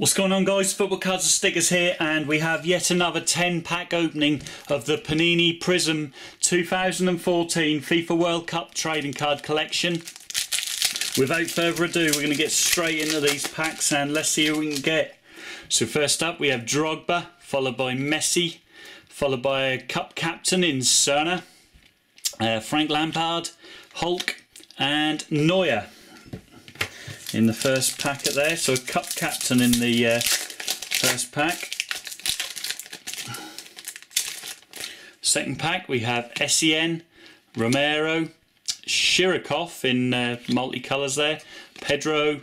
What's going on, guys? Football Cards and Stickers here, and we have yet another 10-pack opening of the Panini Prism 2014 FIFA World Cup Trading Card Collection. Without further ado, we're going to get straight into these packs and let's see who we can get. So first up we have Drogba, followed by Messi, followed by a Cup Captain in Cerner, Frank Lampard, Hulk and Neuer in the first packet there. So a Cup Captain in the first pack. Second pack we have Essien, Romero, Shirikov in multicolours there, Pedro,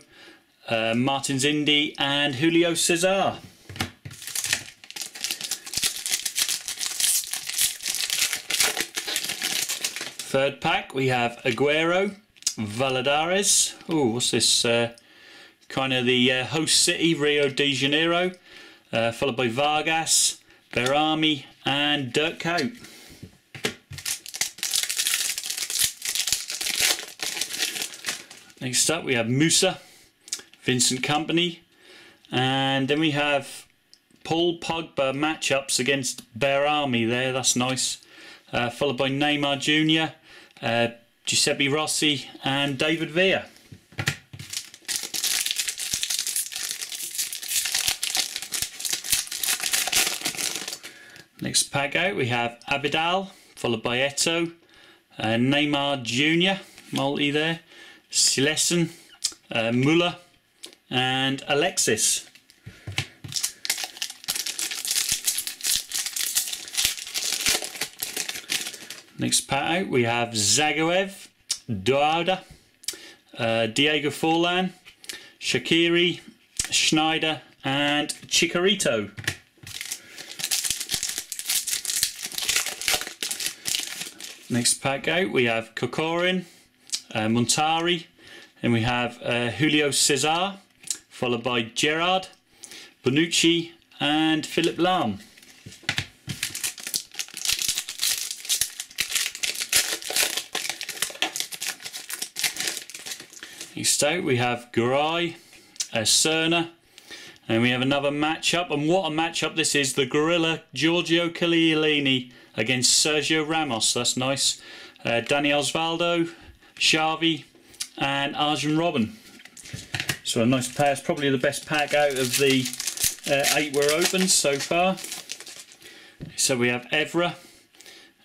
Martins Indy and Julio Cesar. Third pack we have Aguero, Valadares. Oh, what's this? Kind of the host city, Rio de Janeiro, followed by Vargas, Berami and Dirk Kuyt. Next up we have Musa, Vincent Kompany, and then we have Paul Pogba matchups against Berami there, that's nice. Followed by Neymar Jr., Giuseppe Rossi and David Villa. Next pack out we have Abidal, followed by Eto'o, Neymar Jr., multi there, Silesen, Muller and Alexis. Next pack out we have Zagoev, Douda, Diego Forlan, Shaqiri, Schneider and Chicharito. Next pack out we have Kokorin, Montari, and we have Julio Cesar, followed by Gerrard, Bonucci and Philip Lahm. Next out we have Garay, Cerner, and we have another matchup, and what a matchup this is, the Gorilla Giorgio Chiellini against Sergio Ramos, that's nice, Dani Osvaldo, Xavi and Arjen Robben. So a nice pair, it's probably the best pack out of the 8 we're opened so far. So we have Evra,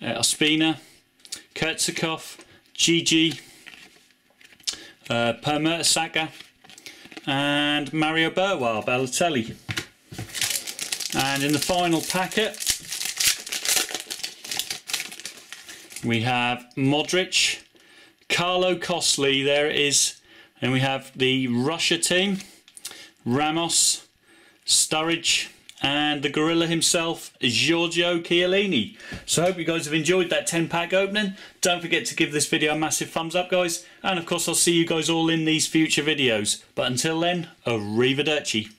Ospina, Kurtzikov, Gigi, Per Mertesacker and Mario Berwar, Balotelli. And in the final packet we have Modric, Carlo Costly, there it is, and we have the Russia team, Ramos, Sturridge and the Gorilla himself, Giorgio Chiellini. So I hope you guys have enjoyed that 10-pack opening. Don't forget to give this video a massive thumbs up, guys, and of course I'll see you guys all in these future videos. But until then, arrivederci.